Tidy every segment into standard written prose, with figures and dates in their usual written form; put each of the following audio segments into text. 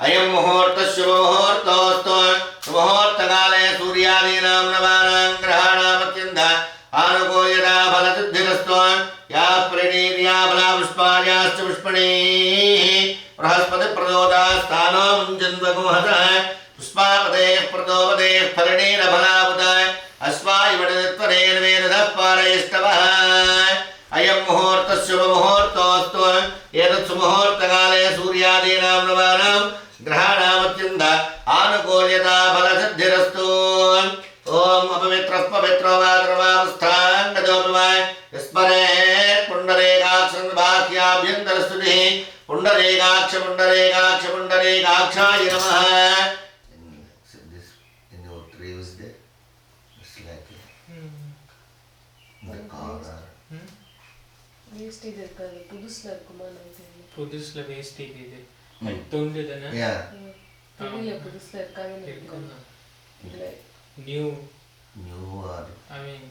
अयं मुहूर्तः शुभमुहूर्तोऽस्तु मुहूर्तकाले सूर्यादीनां नवानां ग्रहाणामत्यन्त आनुकूल्यता फलसिद्धिरस्तु या प्रणीर्या फलापुष्पायाश्च पुष्पणीः बृहस्पतिप्रदोदास्तानो मुञ्जन्वगुहतः पुष्पापतेः प्रदोपतेः फलनेरफलावतः अस्वायुवटत्वरेर्वेदः पारयिष्टवः अयं मुहूर्तः शुभमुहूर्तोऽस्तु एतत् सुमुहूर्तकाले सूर्यादीनां नवानां ग्रहाणामत्यन्त आनुकूल्यता फलसिद्धिरस्तु ओम अपवित्रः पवित्रो वा द्रवावस्थाङ्गजोऽपि वा स्मरेत् पुण्डरीकाक्षं बाह्याभ्यन्तरस्तुतिः पुण्डरीकाक्ष पुण्डरीकाक्ष पुण्डरीकाक्षाय नमः in your previous day it's like the car waste இது இருக்காது புதுசுல இருக்குமா நான் தெரியல புதுசுல வேஸ்ட் இது தொண்டு தானே தெரியல புதுசுல இருக்காதுன்னு இருக்கும் இல்ல new or I mean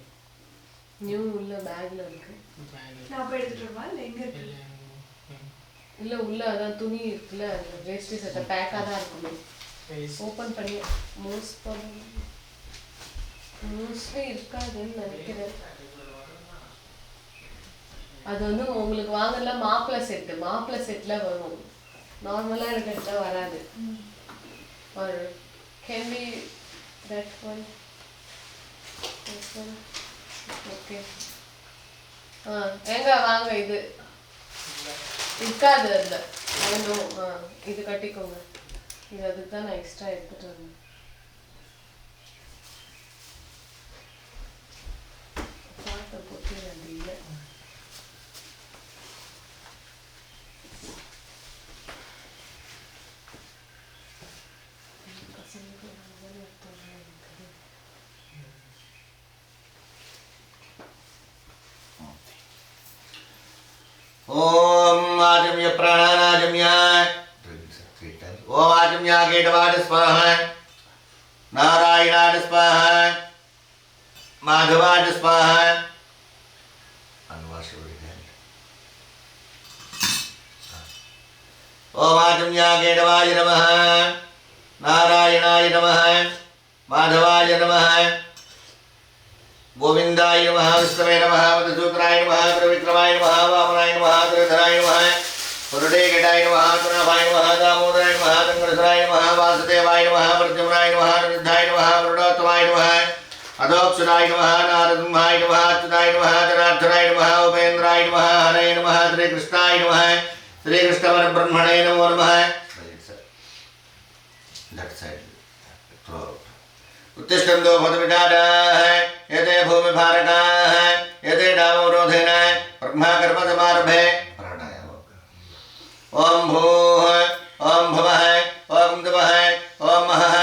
new உள்ள பேக்ல இருக்கு நான் போய் எடுத்துட்டு வரவா இல்ல எங்க இருக்கு இல்ல உள்ள அதான் துணி இருக்குல்ல வேஸ்ட் செட்ட பேக்கா தான் இருக்கும் ஓபன் பண்ணி மோஸ்ட்லி இருக்காதுன்னு நினைக்கிறேன் அது வந்து உங்களுக்கு வாங்கல மாப்பிள செட்ல வரும் நார்மலா எடுத்தா வராது or can be that one okay எங்க வாங்க இது இருக்காது அதுல ஐநோ இது கட்டிக்கோங்க இது அதுக்கு தான் நான் எக்ஸ்ட்ரா எடுத்துட்டு வந்தேன் பாத்த போட்டு அது இல்லை ओम आजम्य प्राणानाजम्य ओम आजम्य गेटवाड स्वाहा नारायणाड स्वाहा माधवाड स्वाहा ओम आजम्य गेटवाय नमः नारायणाय नमः माधवाय नमः गोविंदाय नमः विष्णवे नमः मधुसूदनाय नमः त्रिविक्रमाय नमः वामनाय नमः त्रिधराय नमः पुरुडेकटाय नमः पुनाभाय नमः दामोदराय नमः तंगरसराय नमः वासुदेवाय नमः प्रद्युम्नाय नमः निरुद्धाय नमः वरुणोत्तमाय नमः अधोक्षराय नमः नारसिंहाय नमः अच्युताय नमः जनार्दनाय नमः उपेन्द्राय नमः हरे नमः श्रीकृष्णाय नमः श्रीकृष्णपरब्रह्मणे नमो नमः उत्तिष्ठन्तो भद्रविटाडाः यते भूमिभारकाः यते डामोरोधेन ब्रह्माकर्मसमारभे ओम भूः ओम भवः ओम तपः ओम महः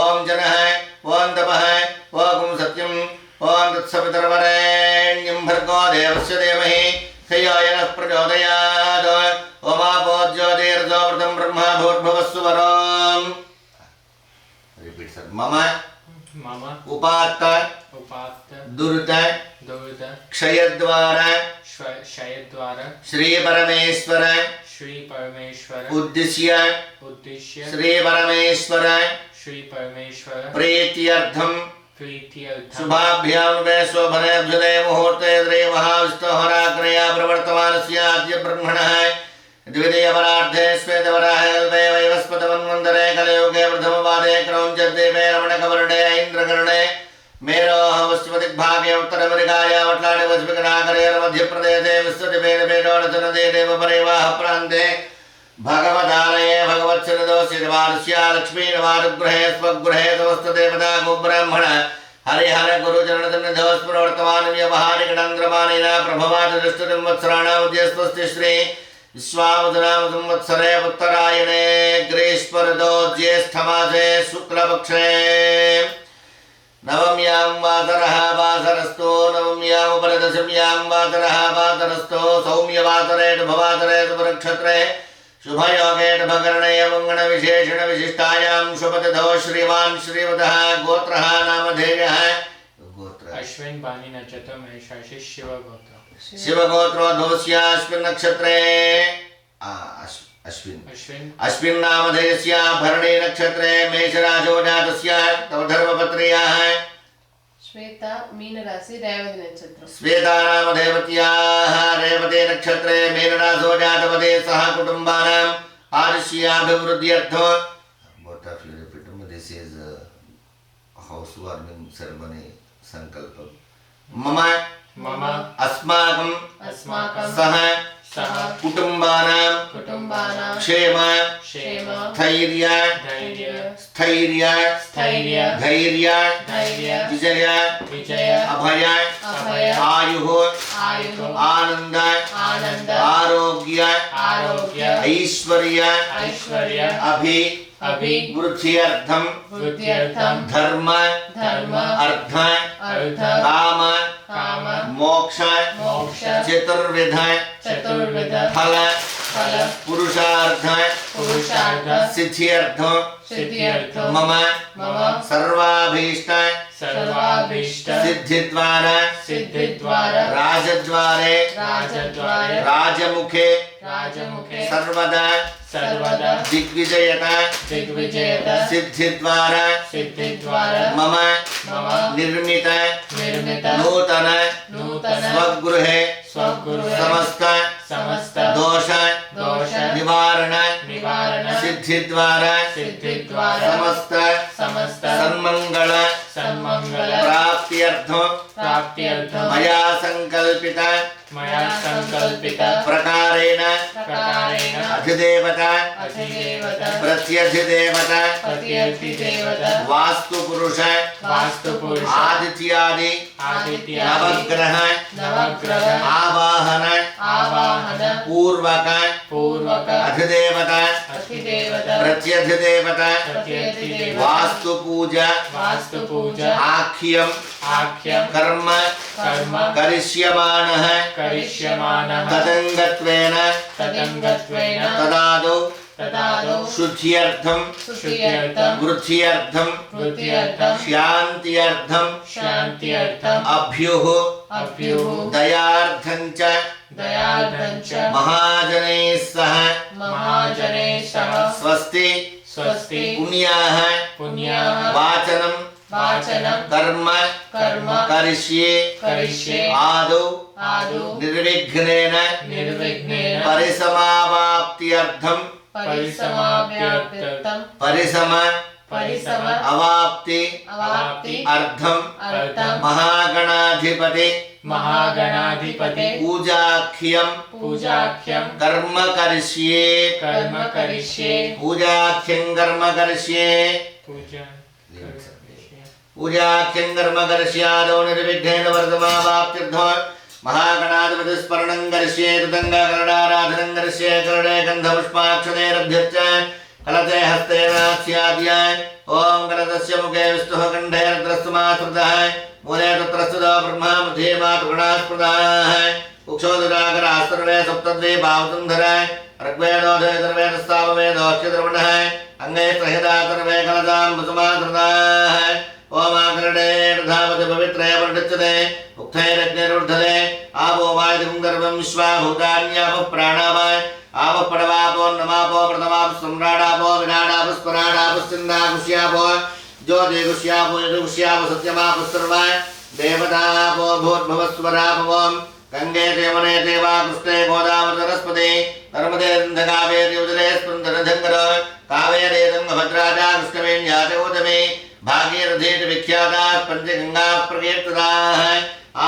ओम जनः ओम तपः ओम सत्यम् ओम तत्सवितुर्वरेण्यं भर्गो देवस्य धीमहि धियो यो नः प्रचोदयात् ओमापो ज्योतिर्जोवृतं ब्रह्म भूर्भुवस्सु वरोम् रिपीट सर मम उपात्त दुर्त क्षयद्वार श्री परमेश्वर उद्दिश्य श्री परमेश्वर प्रीत्यर्थम शुभाभ्यां वे शोभनाभ्युदय मुहूर्ते द्रे महाविष्णुहोराग्नया प्रवर्तमानस्य आद्य ब्रह्मणः द्वितीयपरार्धे श्वेतवराहे वैवस्पतमन्वन्तरे कलयुगे प्रथमपादे क्रौञ्चद्वीपे रमणकवर्णे ऐन्द्रकर्णे मेरोहवस्पतिग्भागे उत्तरमरिकाया वट्लाडे वज्रकनागरे मध्यप्रदेशे विश्वदिपेडोडचनदे देवपरिवाह प्रान्ते भगवदालये भगवत्सनदोषिर्वारस्य लक्ष्मीनवारुगृहे स्वगृहे समस्तदेवता गोब्राह्मण हरिहर गुरुचरणतन्निधोस् प्रवर्तमान व्यवहारिकणन्द्रमानेन प्रभवादृष्टसंवत्सराणामुद्यस्वस्ति श्री विश्वावसुनाम संवत्सरे उत्तरायणे ग्रीष्मऋतो ज्येष्ठमासे शुक्लपक्षे नवम्यां वासरः वासरस्तो नवम्यामुपरदशम्यां वासरः वासरस्तो सौम्यवासरे शुभवासरे शुभनक्षत्रे शुभयोगे शुभकर्णे मंगणविशेषण विशिष्टायां शुभतिथौ श्रीवान् श्रीवतः गोत्रः नामधेयः गोत्र अश्विन बानी नक्षत्र शिवगोत्र शिवगोत्रोद्भवस्य अश्विन नक्षत्रे अश्विन अश्विन नामधेयस्य भरणी नक्षत्रे मेषराशो जातस्य तव धर्मपत्न्याः श्वेता मीन राशि रेवती नक्षत्र श्वेता नामधेवत्याः रेवती नक्षत्रे मीनराशो जातवते सह कुटुम्बानाम् आयुष्याभिवृद्ध्यर्थं both of you repeat me. This is a housewarming ceremony sankalpam. मम अस्माकं सह कुटुम्बानां क्षेम स्थैर्य धैर्य विजय अभय आयुः आनंद आरोग्य ऐश्वर्य वृद्ध्यर्थं धर्म अर्थ काम मोक्ष चतुर्विध फल पुरुषार्थ सिद्ध्यर्थ मम सर्वाभीष्ट सिद्धिद्वारा राजद्वारे राजमुखे सर्वदा दिग्विजयता सिद्धिद्वारा मम निर्मित नूतन स्वगृहे समस्त दोष निवारण सिद्धिद्वारा समस्त सन्मंगल प्राप्त्यर्थं मया संकल्पित प्रकारेण अधिदेवता प्रत्यधिदेवता वास्तुपुरुष आदित्यादि नवग्रह आवाहन पूर्वक अधिदेवता प्रत्यधिदेवता वास्तुपूजा आख्यम कर्म करिष्यमानः तदंगत्वेन तदादौ शुद्ध्यर्थं वृद्ध्यर्थं शान्त्यर्थं अभ्युः दयार्थं च महाजनैः सह स्वस्ति पुण्याः वाचनं कर्म करिष्ये आदौ निर्विघ्नेन परिसमाप्त्यर्थं अवाप्ति अर्थं महागणाधिपति पूजाख्यं कर्म करिष्ये पूजाख्यं कर्म करिष्ये पूजाख्यं कर्म करिष्यादौ निर्विघ्नेन वर्धमावाप्त्यर्थं महागणाधिपति स्मरणं करिष्ये तदङ्गकरणाराधनं करिष्ये करणे गन्धपुष्पाक्षतेरभ्यश्च कलते हस्तेनास्याद्य ओम कलतस्य मुखे विष्णुः कण्ठे रुद्रस्तुमास्मृतः मूले तत्र स्तुतो ब्रह्मा मध्ये मातृगणास्मृतः उक्षोदराकरास्तर्वे सप्तद्वे भावतुन्धर ऋग्वेदोधे सर्वेदस्ताववेदोच्यद्रवणः अंगे सहितातर्वे कलतां वसुमास्मृतः ओम आकरणे धावति पवित्रे वर्धच्यते उक्थैरग्निरुद्धते आपो वायुं गर्भं विश्वाभूतान्यापो प्राणावः आपो पडवापो नमापो प्रथमापो सम्राडापो विराडापो स्पराडापो सिन्दाकुष्यापो ज्योतिकुष्यापो यजुकुष्यापो सत्यमापो सर्वा देवतापो भूर्भुवस्वरापो गंगे देवने देवा कृष्णे गोदावरी सरस्वती नर्मदे गंगावेरी उदरे स्पन्दनधंगर कावेरी तुंगभद्राजा कृष्णवेण्याचोदमे भागीरथी विख्याता पंचगंगा प्रकीर्तिताः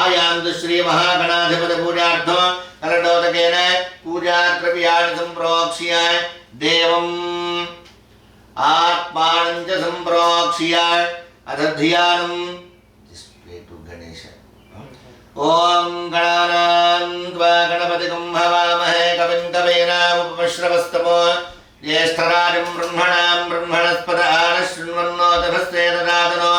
आयान्तु श्री महागणाधिपति पूजार्थं कलडोदकेन पूजा द्रव्याणि संप्रोक्ष्य देवम् आत्मानं च संप्रोक्ष्य अदध्यानं गणेश ओम गणानां त्वा गणपतिं हवामहे कविं कवीनामुपमश्रवस्तमो ज्येष्ठराजं ब्रह्मणां ब्रह्मणस्पत आनशृण्वन्नोत भस्ते ददातनो